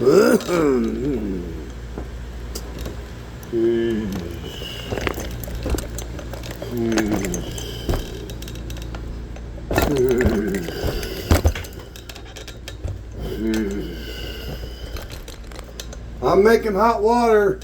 I'm making hot water.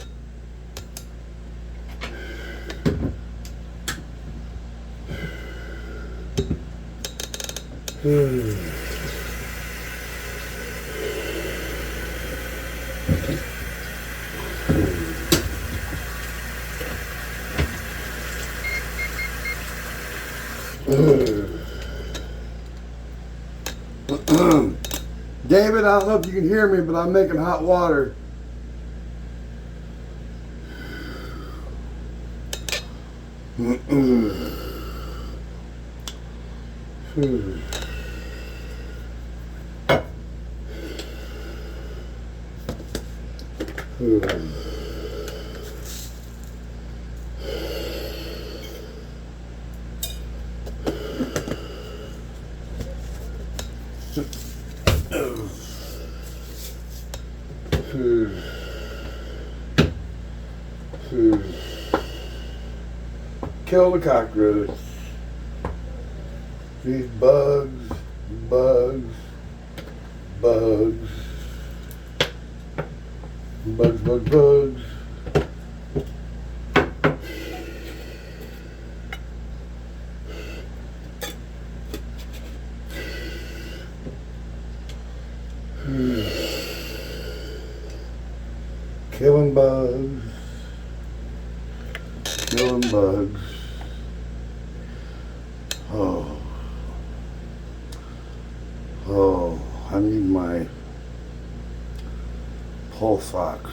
David, I don't know if you can hear me, but I'm making hot water. Kill the cockroach. These bugs. Killing bugs. Oh, I need my pulse ox.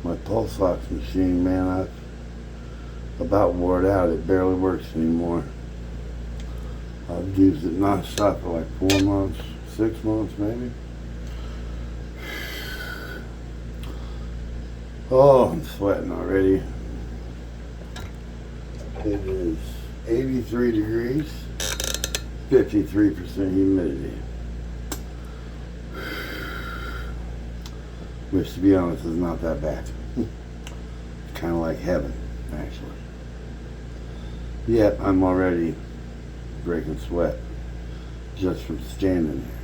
My pulse ox machine, man, I've about wore it out. It barely works anymore. I've used it non-stop for like 4 months, 6 months maybe. Oh, I'm sweating already. It is 83 degrees, 53% humidity. Which, to be honest, is not that bad. Kind of like heaven, actually. Yet, I'm already breaking sweat just from standing there.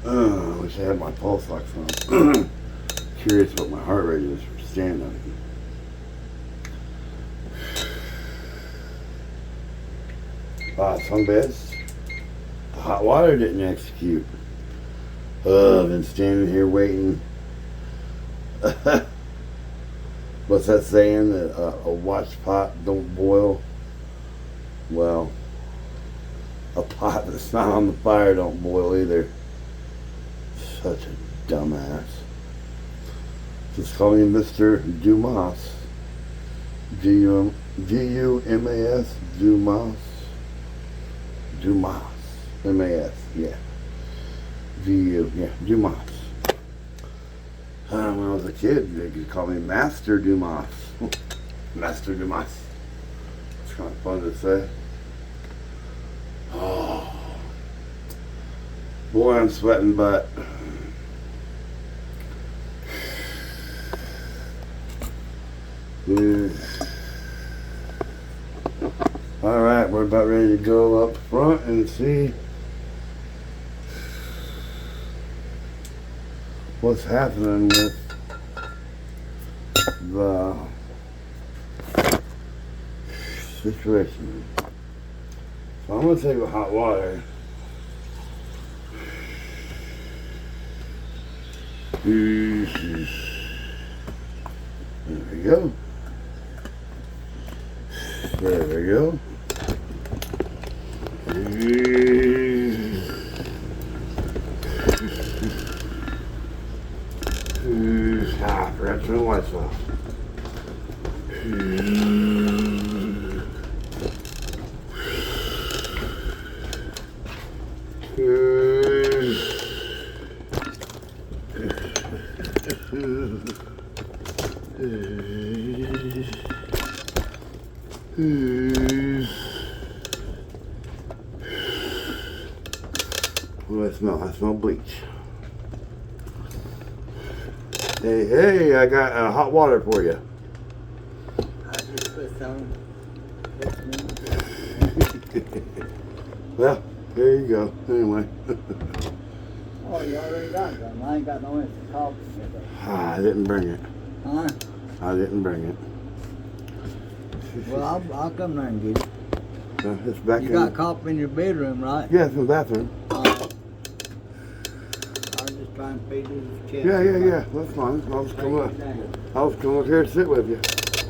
I wish I had my pulse ox on. Curious what my heart rate is from standing. Some beds. The hot water didn't execute. I've been standing here waiting. What's that saying? That a watch pot don't boil? Well, a pot that's not on the fire don't boil either. Such a dumbass. Just call me Mr. Dumas. G-U-M-A-S. Dumas. Dumas. M-A-S. Yeah. G-U. Yeah. Dumas. When I was a kid, they could call me Master Dumas. Master Dumas. It's kind of fun to say. Oh. Boy, I'm sweating butt. Alright, we're about ready to go up front and see what's happening with the situation. So I'm going to take the hot water. There we go. There we go. I forgot to turn the lights off. What do I smell? I smell bleach. Hey, I got hot water for you. I just put some. Well, there you go. Anyway. Oh, you already got some. I ain't got no instant coffee today. I didn't bring it. Huh? I didn't bring it. Well, I'll come there and get it. It's back You in. got coffee in your bedroom, right? Yeah, it's in the bathroom. I was just trying to feed you the kids. Yeah. That's fine. I was coming up here to sit with you.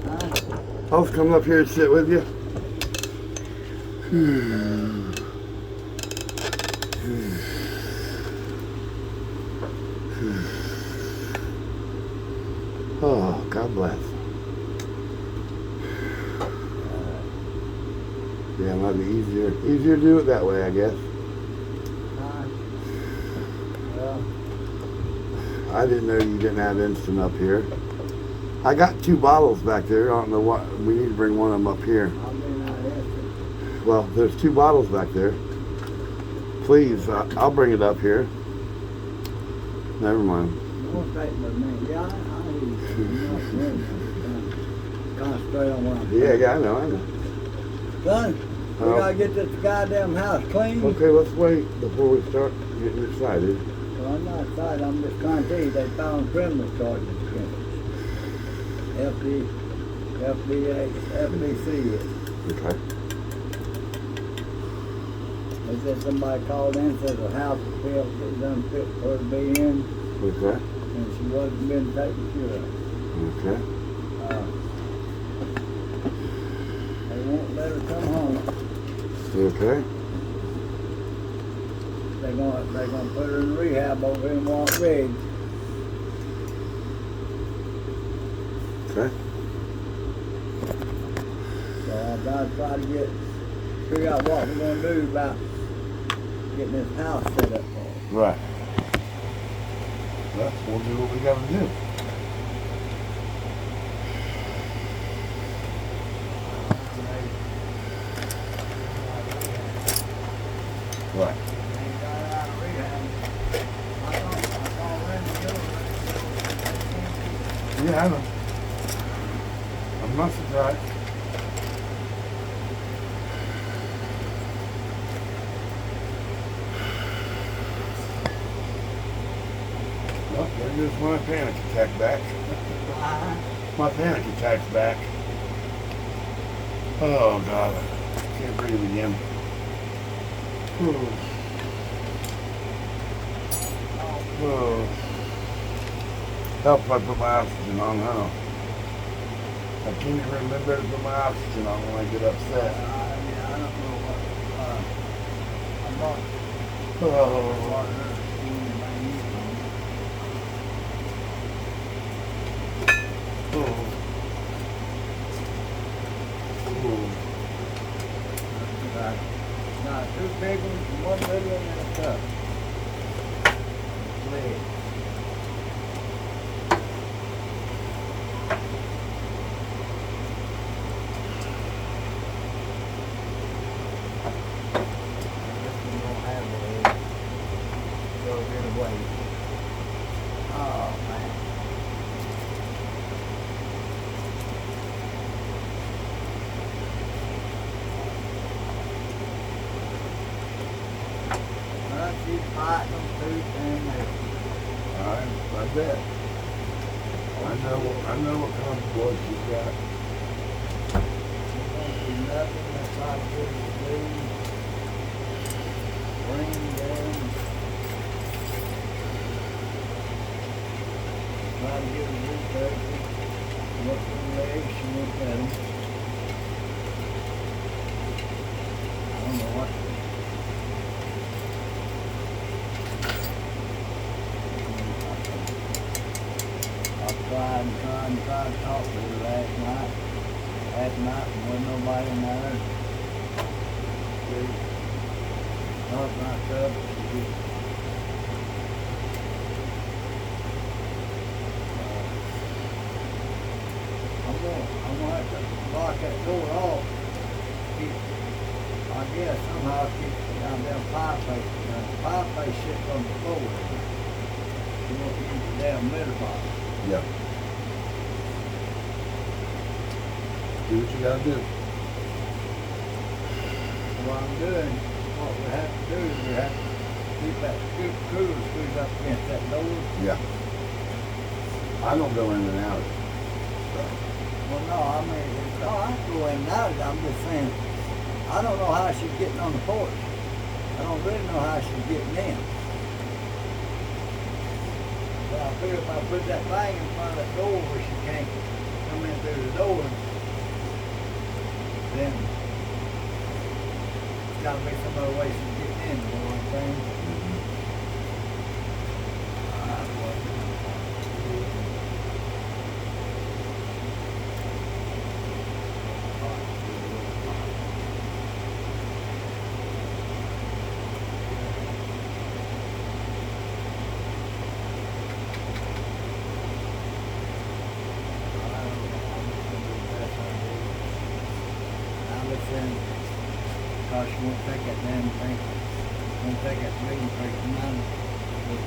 Huh? I was coming up here to sit with you. Oh, God bless. Yeah, it might be easier to do it that way, I guess. Well, I didn't know you didn't have instant up here. I got 2 bottles back there. I don't know what. We need to bring one of them up here. I'll be not instant. Well, there's 2 bottles back there. Please, I'll bring it up here. Never mind. Don't take with me. Yeah, I hear you. You're not doing something. Concentrate on what I'm doing. Yeah, I know. Son, we gotta get this goddamn house clean. Okay, let's wait before we start getting excited. Well, I'm not excited. I'm just trying to tell you they found criminal charges against us. FBC. Okay. They said somebody called in and said the house is unfit for her to be in, Okay. and she wasn't being taken care of. Okay. They won't let her come home. Okay. They're gonna put her in rehab over in Walk Ridge. Okay. So I'm gonna try to figure out what we're gonna do about getting this house set up for her. Right. Well, we'll do what we gotta do. Right. Yeah, I know. I'm not surprised. Well, there goes my panic attack back. My panic attack's back. Oh, God. I can't breathe again. Oh. Help if I put my oxygen on, huh? I can't even remember to put my oxygen on when I get upset. I don't know what. Oh. Oh. Now, 2 big ones, 1 little one, and a cup. Lead. Oh, man. Well, she's fighting tooth and nail. I bet. I know what kind of blood she's got. There won't be nothing that's not good to do. Bring down. Try to get a good therapy. Look at the legs, she looked at them. I don't know what to do. I tried to talk to her last night. Last night, there wasn't nobody in there. Talked myself. I'm gonna have to lock that door off. I guess somehow keep Goddamn fireplace, fireplace sits on the floor. You won't use the damn litter box. Yeah. Do what you gotta do. What I'm doing, what we have to do is we have to keep that cooler squeezed up against that door. Yeah. I don't go in and out. So. Well, no, I mean, no, I go in and out. I'm just saying, I don't know how she's getting on the porch. I don't really know how she's getting in. But I figure if I put that thing in front of that door where she can't come in through the door, then there's got to be some other way she's getting in, you know what I'm saying? Because she won't take that damn thing. Won't take that meeting for the money.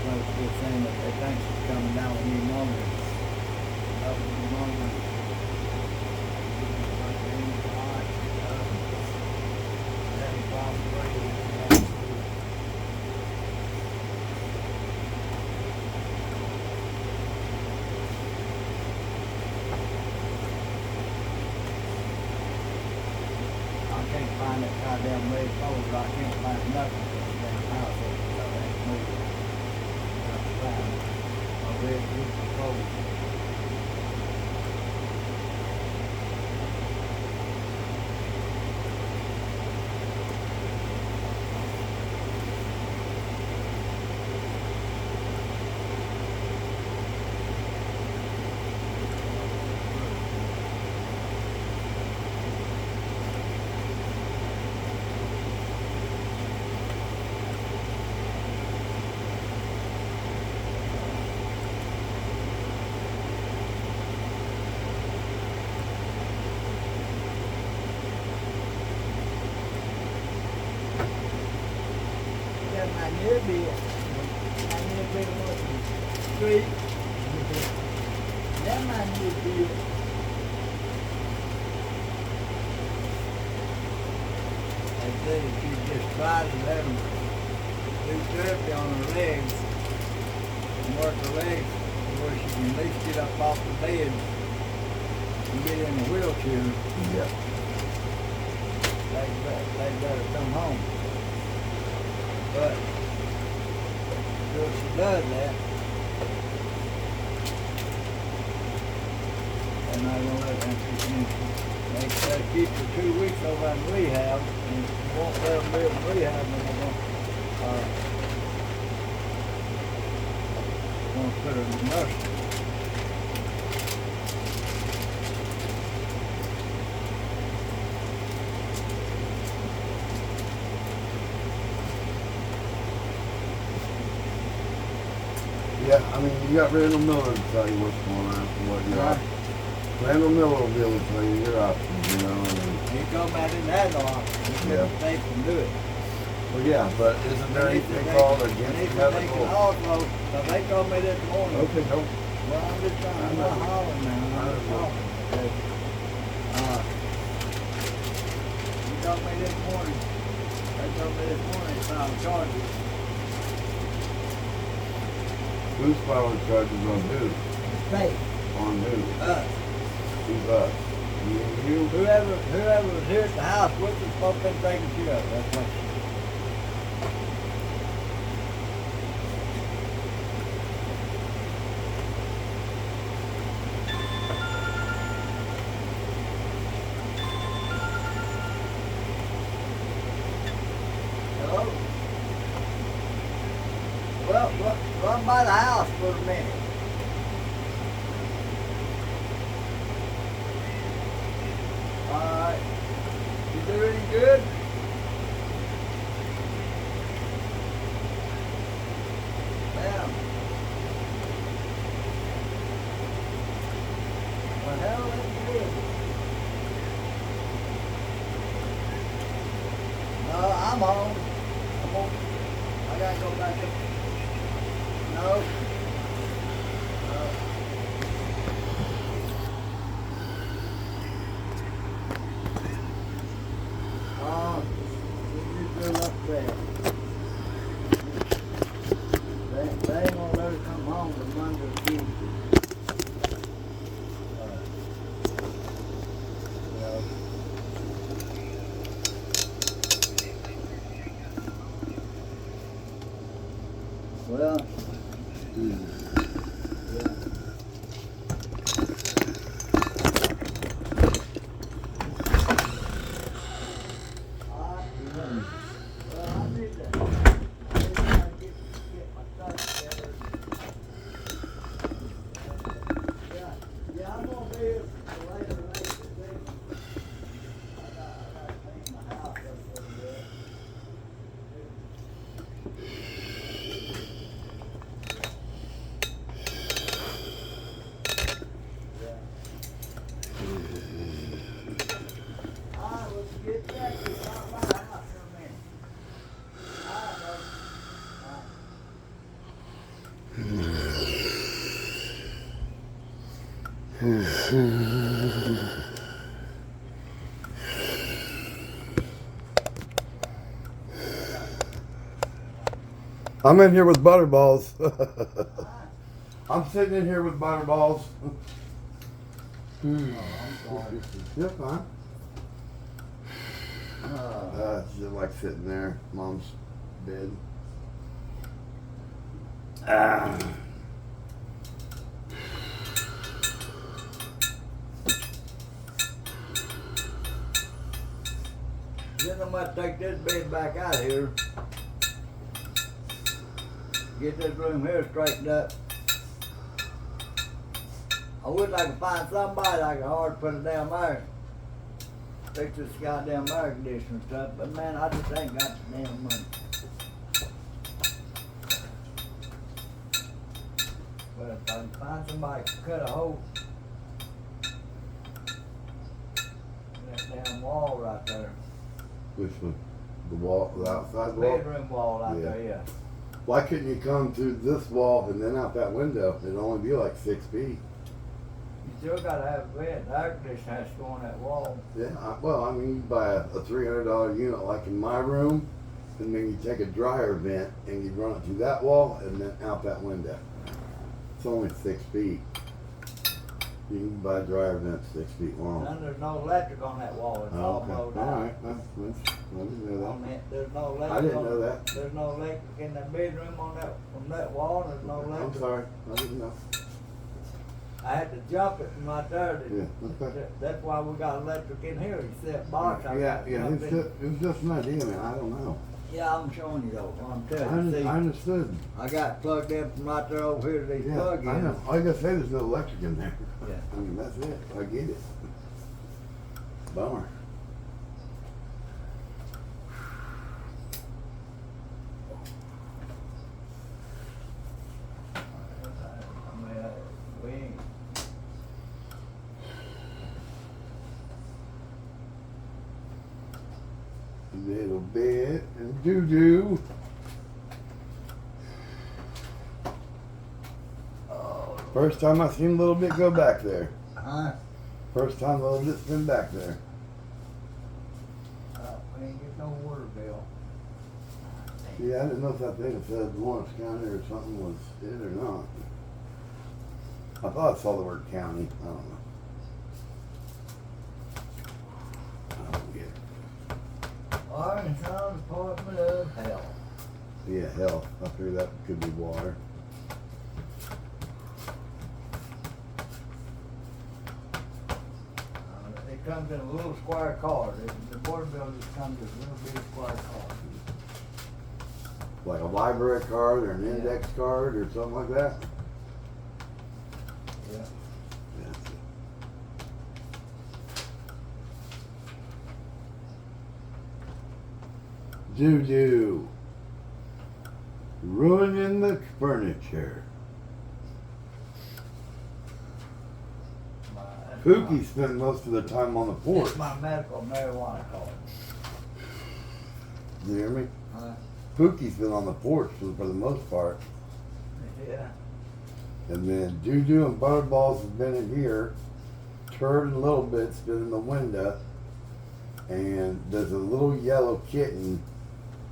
They're saying that they think she's coming down with pneumonia. Up with pneumonia. Having problems breathing. I can't find that goddamn red folder. I can't find nothing in the damn house. So that's moving. That's fine. A red piece of folder. I knew be it. I knew be it was the street. That man knew be it. They said if you just try to let them do therapy on her legs and work her legs where she can at least get up off the bed and get in a wheelchair, Yeah. they better come home. But until she does that, they're not gonna let them continue. They try to keep her 2 weeks over in rehab, and if you won't let them live in rehab, then they're gonna put her in the nursery. Yeah, I mean, you got Randall Miller to tell you what's going on and what you're Right. Randall Miller will be able to tell you your options, you know. And, He told me I didn't have no option. He Yeah. couldn't think and do it. well, yeah, but isn't there anything called against medical? Also, so they told me this morning. Okay, don't. Well, I'm just trying, I'm not hollering now, I'm just talking. Because, you told me this morning, they told me this morning, it's not charges. Who's filing charges on who? State, On who? us, Who's us? Me and you? whoever was here at the house with us, supposed to be taking care of it, that's what. Hello? Well, run by the house for a minute. Alright. You do any good? Yeah. Well, hell, that's good. No, I'm home. I go back up? No? Oh, you drill up there. They ain't gonna let her come home till Monday or Tuesday. Well, well, yeah. Well, I need to get my stuff together. Yeah, I'm gonna be here later today. I gotta clean my house up a little bit. Yeah. Alright, let's get back to my house for a minute. Alright, bud. I'm in here with Butterballs. I'm sitting in here with Butterballs. Oh, I'm sorry. You're fine. Just like sitting there, Mom's bed. Then I might take this bed back out here. Get this room here straightened up. I wish I could find somebody I could hard put it down there. Fix this goddamn air conditioner stuff, but man, I just ain't got the damn money. But if I can find somebody to cut a hole in that damn wall right there. Which one? The wall, the outside wall? Bedroom wall out Yeah. there, yeah. Why couldn't you come through this wall and then out that window? It'd only be like 6 feet. You still gotta have a bed. The air conditioner has to go on that wall. Yeah, well, I mean, you buy a $300 unit like in my room, and then you take a dryer vent and you run it through that wall and then out that window. It's only 6 feet. You can buy a dryer vent 6 feet long. And there's no electric on that wall. It's all Okay, blowed all out. right. I didn't know On that. that, there's no electric. I didn't on- know that. There's no electric in that bedroom on that, from that wall. There's no electric. I'm sorry, I didn't know. I had to jump it from right there. Yeah, okay. That's why we got electric in here. You said box. I Yeah, got yeah, jump in. it was just an idea, man. I don't know. Yeah, I'm showing you though. I'm I, telling you. See, I understood. I got plugged in from right there over here to these Yeah, plug-ins. I know. Like I say, there's no electric in there. Yeah. I mean, that's it. I get it. Bummer. I mean, we ain't. Little bit and doo-doo. Oh, First time I seen Little Bit go back there. huh? First time Little Bit's been back there. We ain't get no water bill. Yeah, I didn't know if that thing said Lawrence County or something was it or not. I thought I saw the word county. I don't know. I don't get it. Arkansas Department of Health. Yeah, hell, I figured that could be water. It comes in a little square card. The water bill just comes in a little bitty square card. Like a library card or an Yeah. index card or something like that. Yeah. That's it. Juju. Ruining the furniture. Pookie spent most of the time on the porch. It's my medical marijuana card. You hear me? Huh? Pookie's been on the porch for the most part. Yeah. And then Juju and Butterballs have been in here. Turd and Little Bit's been in the window. And there's a little yellow kitten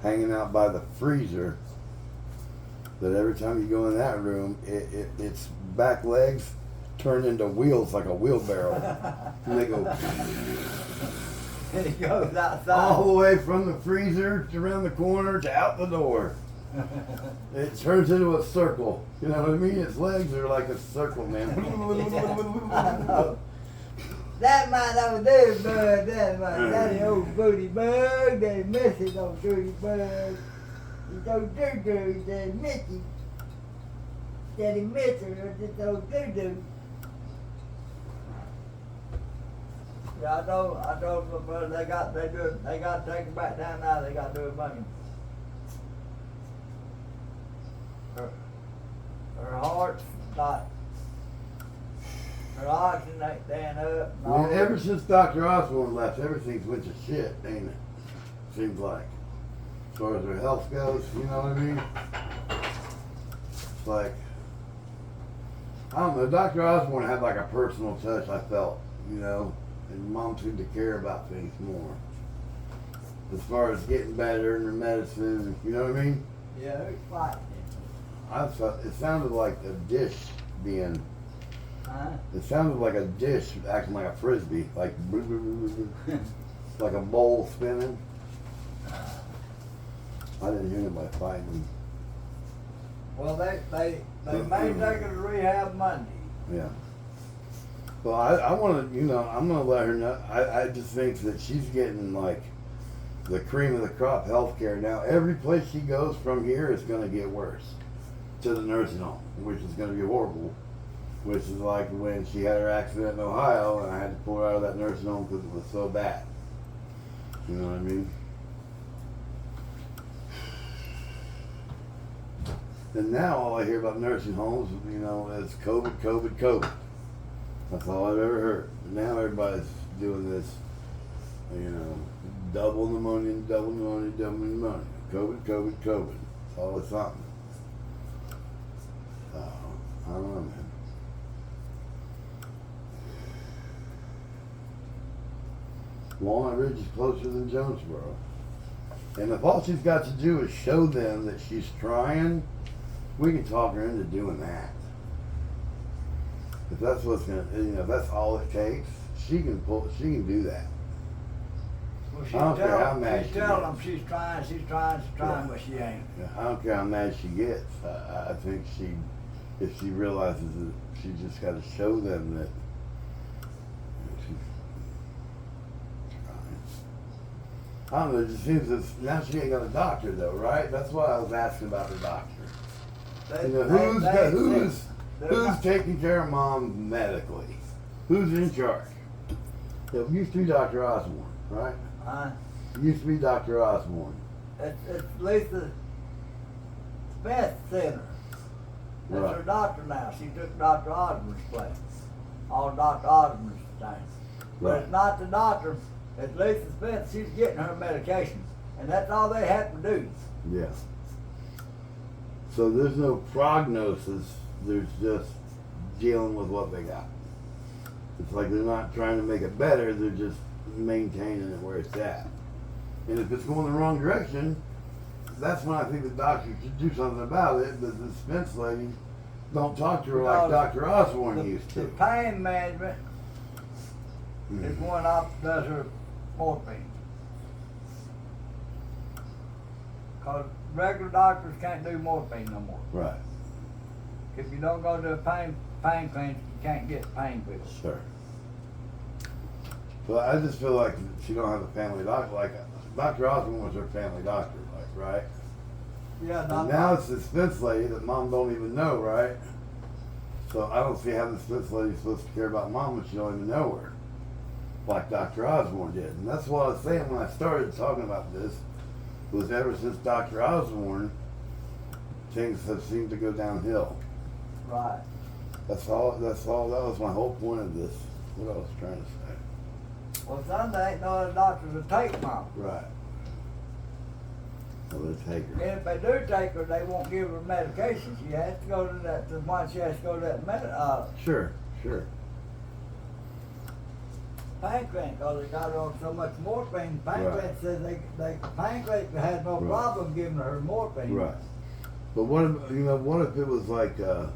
hanging out by the freezer that every time you go in that room, its back legs turn into wheels like a wheelbarrow. And they go And he goes outside. all the way from the freezer to around the corner to out the door. It turns into a circle. You know what I mean? Its legs are like a circle, man. I know. That might not do, bud. That might. Daddy old booty bug. Daddy Missy old booty bug. He's old doo-doo. Daddy Missy. Daddy Missy or just old doo-doo. Yeah, I know, but they got to take him back down now. They got to do a bugging. Her heart's not. Her oxygen ain't staying up. Man, ever since Dr. Osborne left, everything's went to shit, ain't it? Seems like. As far as her health goes, you know what I mean? It's like, I don't know, Dr. Osborne had like a personal touch, I felt, you know, and Mom seemed to care about things more. As far as getting better and her medicine, you know what I mean? Yeah, it's fighting. I thought, it sounded like a dish being, Huh? it sounded like a dish acting like a frisbee, like like a bowl spinning. I didn't hear anybody fighting. Well, they may take her to rehab Monday. Yeah. Well, I want to, you know, I'm going to let her know. I just think that she's getting like the cream of the crop health care now. Every place she goes from here is going to get worse to the nursing home, which is going to be horrible. Which is like when she had her accident in Ohio and I had to pull her out of that nursing home because it was so bad. You know what I mean? And now all I hear about nursing homes, you know, is COVID, COVID, COVID. That's all I've ever heard. Now everybody's doing this, you know, double pneumonia, double pneumonia, double pneumonia. COVID, COVID, COVID. It's always something. So, I don't know, man. Walnut Ridge is closer than Jonesboro. And if all she's got to do is show them that she's trying, we can talk her into doing that. If that's what's gonna, you know, if that's all it takes, she can do that. Well, I don't care how mad she's she telling them gets. she's trying, but she ain't. Yeah, I don't care how mad she gets. I think if she realizes that she just got to show them that she's trying. I don't know. It just seems that now she ain't got a doctor though, right? That's why I was asking about the doctor. You know, who's taking care of Mom medically? Who's in charge? It used to be Dr. Osborne, right? It used to be Dr. Osborne. It's Lisa Smith Center. That's Right. her doctor now. She took Dr. Osborne's place. All Dr. Osborne's things. But Right. it's not the doctor. It's Lisa Smith. She's getting her medication. And that's all they have to do. Yeah. So there's no prognosis. There's just dealing with what they got. It's like they're not trying to make it better. They're just maintaining it where it's at. And if it's going the wrong direction, that's when I think the doctor should do something about it. But the Spence lady don't talk to her like Dr. Osborne used The to. pain management is going up, does her morphine. Because regular doctors can't do morphine no more. Right. If you don't go to a pain clinic, you can't get pain pills. Sure. So I just feel like she don't have a family doctor. Like Dr. Osborne was her family doctor, like, right? Yeah, And now it's the Spence lady that Mom don't even know, right? So I don't see how the Spence lady's supposed to care about Mom when she don't even know her, like Dr. Osborne did. And that's what I was saying when I started talking about this, was ever since Dr. Osborne, things have seemed to go downhill. Right. That's all, that was my whole point of this, what I was trying to say. Well, Sunday ain't no other doctor to take Mom. Right. Well, let's take her. And if they do take her, they won't give her medication. She has to go to that, once she has to go to that Sure. pain clinic, because they got her on so much morphine. Pain Right. clinic says pain clinic had no Right. problem giving her morphine. Right. But what if it was like some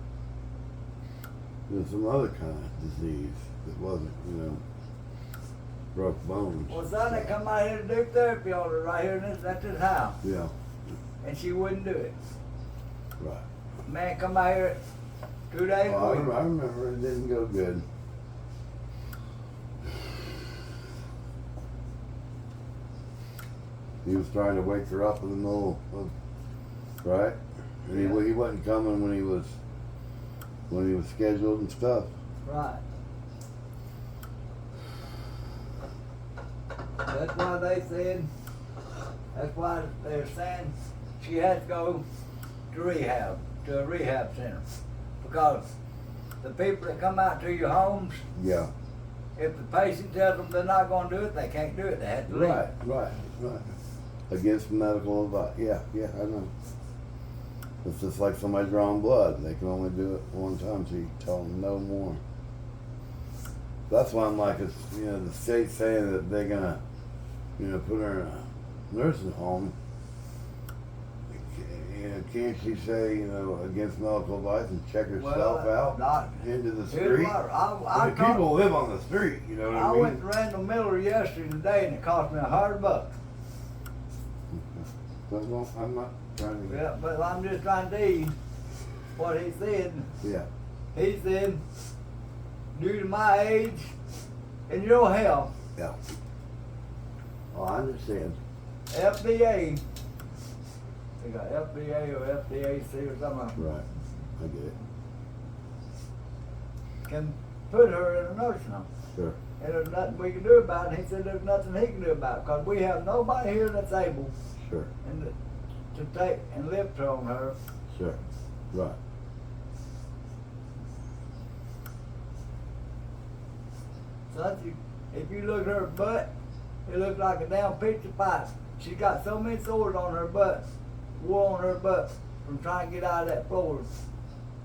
other kind of disease that wasn't, broke bones? Well, son, they come out here to do therapy on her right here at this house, Yeah. and she wouldn't do it. Right. Man come out here 2 days Oh, a week. I remember it didn't go good. He was trying to wake her up in the middle of, right? And Yeah. he wasn't coming when he was scheduled and stuff. Right. That's why they're saying she has to go to a rehab center. Because the people that come out to your homes, Yeah. if the patient tells them they're not going to do it, they can't do it. They have to leave. Right. Against medical advice. Yeah, I know. It's just like somebody drawing blood. They can only do it one time, so you tell them no more. That's why I'm like, it's, the state saying that they're gonna, put her in a nursing home. Can't she say, against medical advice and check herself out into the street? I People live on the street, you know what I mean? went to Randall Miller yesterday today, and it cost me $100. Well, I'm not trying to. Yeah, but I'm just trying to tell you what he said. Yeah. He said, due to my age and your health, Yeah. Oh, I understand. FDA, they got FDA or FDAC or something, Right. I get it. can put her in a nursing home. Sure. And there's nothing we can do about it. He said there's nothing he can do about it, because we have nobody here that's able Sure. to take and lift her on her. Sure. Right. So if you look at her butt, it looks like a damn pizza pie. She got so many sores on her butt, wore on her butt from trying to get out of that floor,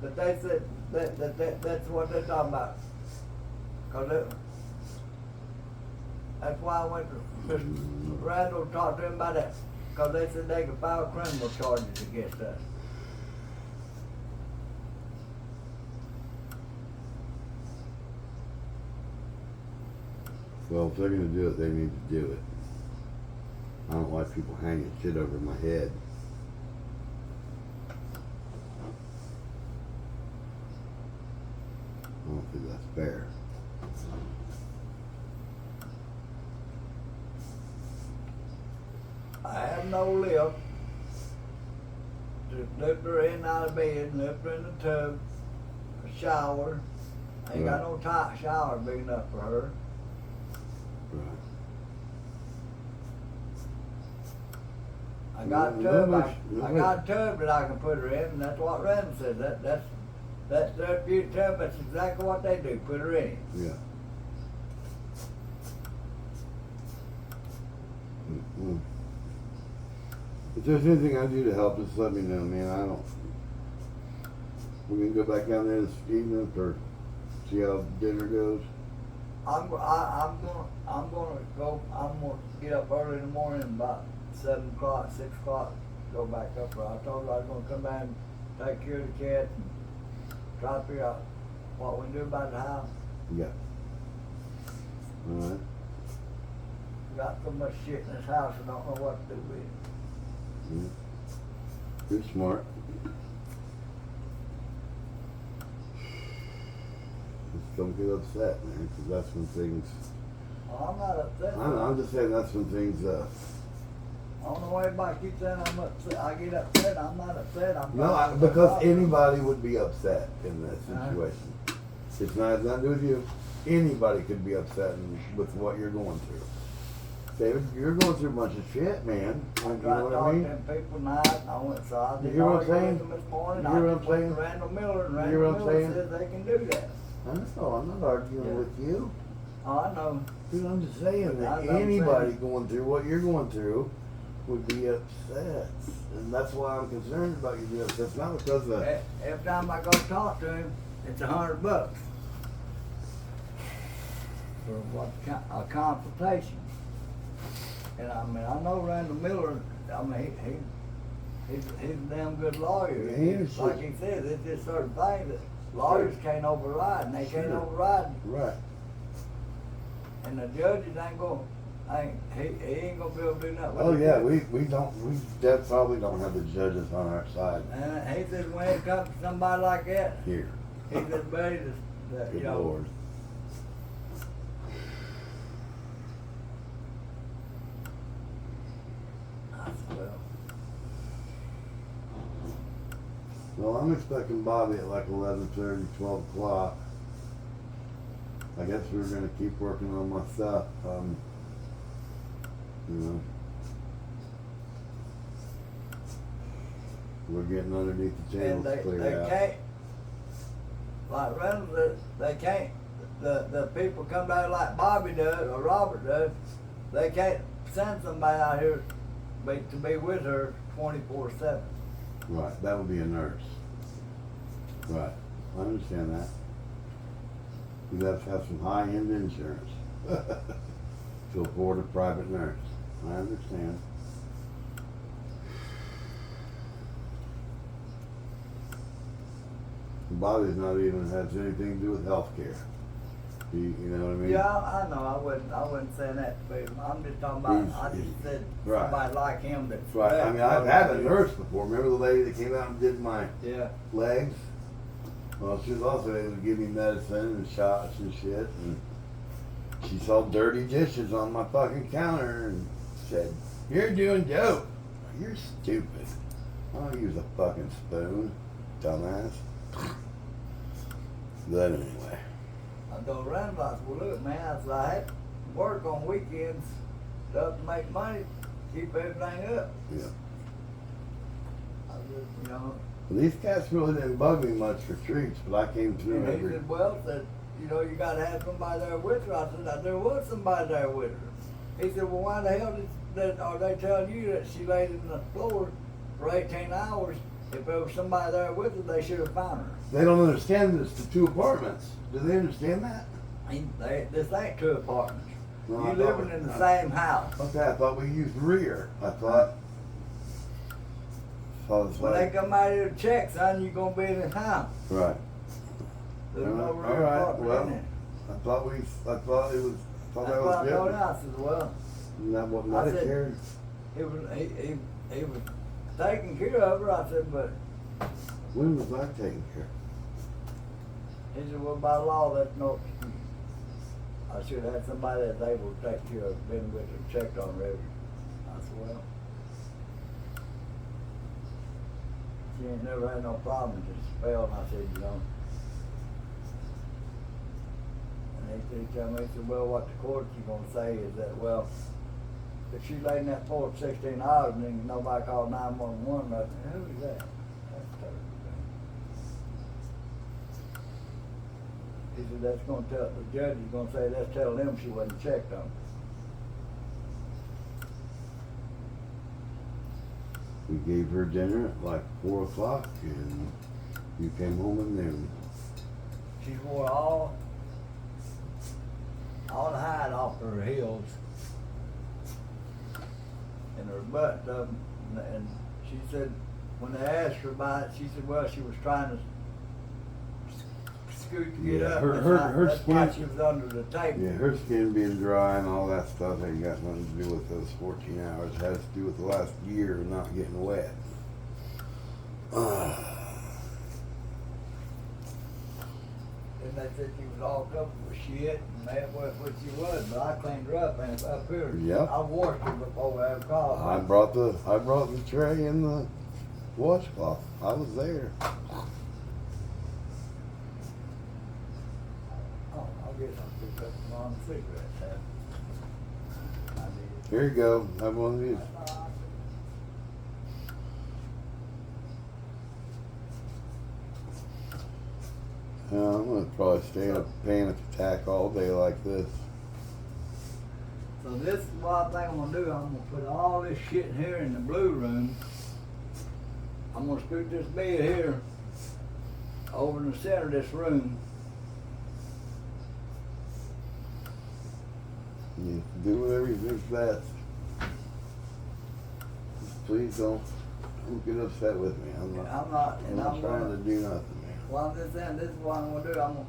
that they said that's what they're talking about. That's why I went to Mr. Randall to talk to him about that, because they said they could file criminal charges against us. Well, if they're gonna do it, they need to do it. I don't like people hanging shit over my head. I don't think that's fair. I have no lift to lift her in out of bed, lift her in the tub, a shower. I ain't got no tight shower big enough for her. Right. I got a No, tub. no, I got a tub that I can put her in, and that's what Randall said. That's therapeutic tub. That's exactly what they do. Put her in it. Yeah. Mm-mm. If there's anything I do to help, just let me know, man. We can go back down there this evening or see how dinner goes. I'm gonna go. I'm gonna get up early in the morning, about 7 o'clock, 6 o'clock. Go back up there. I told her I was gonna come back and take care of the cat and try to figure out what we can do about the house. Yeah. All right. Got so much shit in this house, I don't know what to do with it. Yeah. You're smart. Just don't get upset, man, because that's when things. Well, I'm not upset. I'm just saying that's when things. I don't know why everybody keeps saying I'm upset. I get upset. I'm not upset. Because anybody would be upset in that situation. It's not nothing to do with you. Anybody could be upset with what you're going through. David, you're going through a bunch of shit, man. You know what I mean? I talked to them people tonight. I went, so I You did hear what I'm argue with saying? them this morning. You hear what I I'm just went saying? to Randall Miller, and You hear what Randall I'm Miller saying? says they can do that. I know, I'm not arguing Yeah. with you. Oh, I know. Dude, I'm just saying that I know what I'm anybody saying. going through what you're going through would be upset. And that's why I'm concerned about you being upset. It's not because of... Every time I go talk to him, it's $100 for what a consultation. And I mean, I know Randall Miller. I mean, he's a damn good lawyer. Yeah, he is. Like he says, it's just certain things that lawyers can't override, and they can't override. Right. And the judges ain't going. He ain't gonna be able to do nothing. Oh yeah, we probably don't have the judges on our side. And he said when it comes to somebody like that, Here. he's just ready to, Good you know. Lord. Well, I'm expecting Bobby at like 11:30, 12 o'clock. I guess we're gonna keep working on my stuff. You know, we're getting underneath the And tables cleared they out. can't, like Reynolds, they can't, the people come down like Bobby does or Robert does, they can't send somebody out here to be with her 24/7. Right, that would be a nurse. Right, I understand that. You'd have to have some high-end insurance to afford a private nurse. I understand. Bobby's not even has anything to do with healthcare. You know what I mean? Yeah, I know. I wouldn't say that to people. I'm just talking about. I just said right. somebody like him that's Right. I mean, I've had a nurse before. Remember the lady that came out and did my legs? Well, she was also able to give me medicine and shots and shit. And she saw dirty dishes on my fucking counter and said, "You're doing dope. You're stupid. I'll use a fucking spoon, dumbass." But anyway. I told Randall, I said, well, look, man, I said, I had to work on weekends to make money, keep everything up. Yeah. I just, you know. These cats really didn't bug me much for treats, but I came through And he every... said, well, said, you know, you got to have somebody there with her. I said, there was somebody there with her. He said, well, why the hell are they telling you that she laid in the floor for 18 hours? If there was somebody there with her, they should have found her. They don't understand that it's the 2 apartments. Do they understand that? This ain't 2 apartments. No, You living in the same house. Okay, I thought we used rear. I thought... When they come out here to check, son, you're going to be in the house. Right. There's no all rear right, apartment well, in there. I thought it was... That's that what was I told him. different. I said, well, Isn't that what I said, Medicare? he was taking care of her. I said, but When was I taking care? he said, well, by law, that's no excuse. I should have had somebody that's able to take care of, been with her, checked on her. I said, well, she ain't never had no problem, just spell. And I said, you know. And he told me, he said, well, what the court you gonna say is that, well, if she laid in that floor for 16 hours and then nobody called 911, nothing, who is that? That's terrible. He said, that's gonna tell, the judge is gonna say, that's telling them she wasn't checked on. We gave her dinner at like 4 o'clock and you came home at noon. She wore all the hide off her heels and her butt, and she said, when they asked her about it, she said, well, she was trying to scoot to get Yeah, up. her That's why skin- she was under the table. Yeah, her skin being dry and all that stuff ain't got nothing to do with those 14 hours. It has to do with the last year of not getting wet. And they said she was all covered with shit, and that's what she was. But I cleaned her up, and up here, Yep. I washed her before I ever called. I brought the tray and the washcloth. I was there. Oh, I guess I picked up the wrong cigarette. I did. Here you go. Have one of these. I'm gonna probably stay in a panic attack all day like this. So this is what I think I'm gonna do. I'm gonna put all this shit in here in the blue room. I'm gonna scoot this bed here over in the center of this room. You do whatever you think's best. Just please don't get upset with me. I'm not trying to do nothing, man. Well, I'm just saying, this is what I'm gonna do. I'm gonna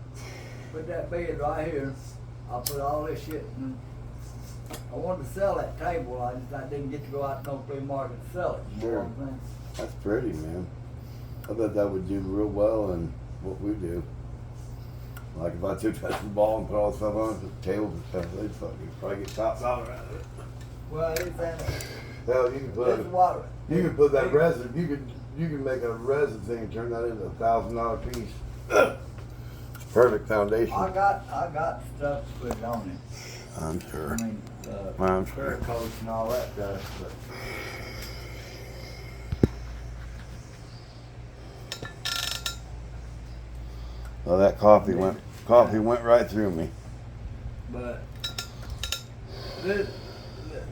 put that bed right here. I'll put all this shit in. I wanted to sell that table. I didn't get to go out to no flea market and sell it. You know what I'm saying? That's pretty, man. I bet that would do real well in what we do. Like if I took that ball and put all the stuff on the table and stuff, they'd fucking probably get top dollar out of it. Well, he's saying Hell, you can put that resin. You can make a resin thing and turn that into $1,000 piece. It's perfect foundation. I got stuff to put on it. I'm sure. I mean, I'm clear sure. coats and all that stuff. But Well, that coffee went right through me. But this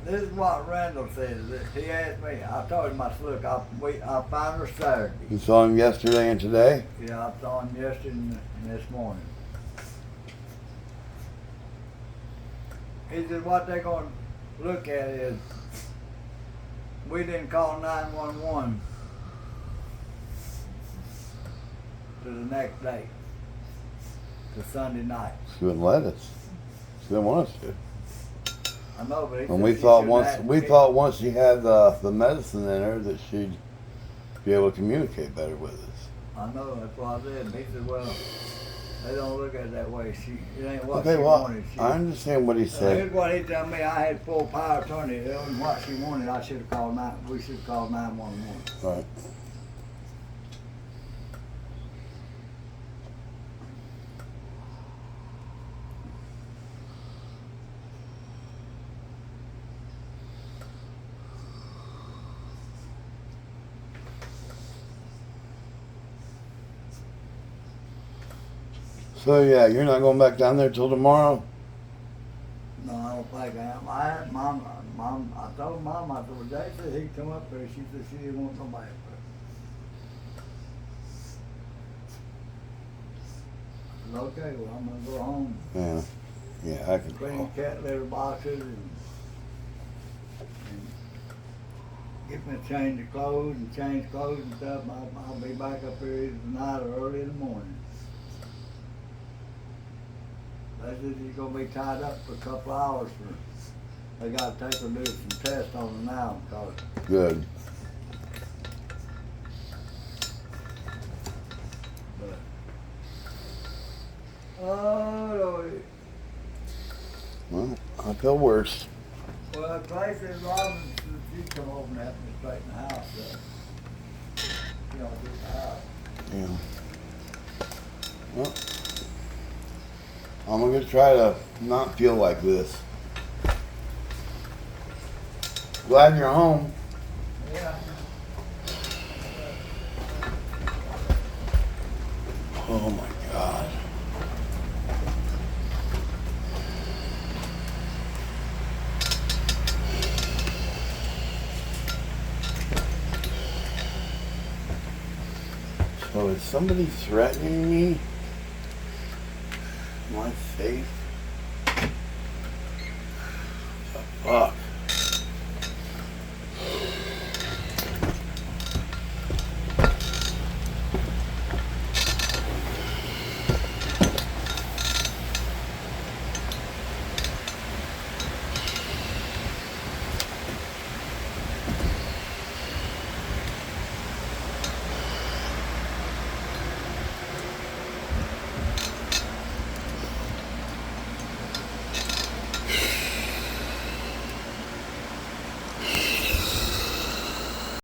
is what Randall said. He asked me. I told him, I said, look, I'll find her Saturday. You saw him yesterday and today? Yeah, I saw him yesterday and this morning. He said what they're going to look at is we didn't call 911 to the next day, to Sunday night. She wouldn't let us. She didn't want us to. I know, but he And said we she thought shouldn't once she had the medicine in her that she'd be able to communicate better with us. I know, that's what I said. And he said, well, they don't look at it that way. It ain't what Okay, she well, wanted. I understand what he said. Here's what he told me. I had full power of attorney. It wasn't what she wanted. We should have called 911. Right. So yeah, you're not going back down there till tomorrow? No, I don't think I am. I told Mom, I told Jay said he'd come up there. She said she didn't want nobody up there. I said, okay, well, I'm going to go home. Yeah, I can Clean cat litter boxes and get me a change of clothes and change clothes and stuff. I'll be back up here either tonight or early in the morning. They said he's gonna be tied up for a couple hours they gotta take her to do some tests on her now because Good. oh Lord. Well, I feel worse. Well, Clay said Robin said she'd come over and help me straighten the house up. You know, do the house. Yeah. Well, I'm gonna try to not feel like this. Glad you're home. Yeah. Oh my God. So is somebody threatening me? Am I safe? The fuck?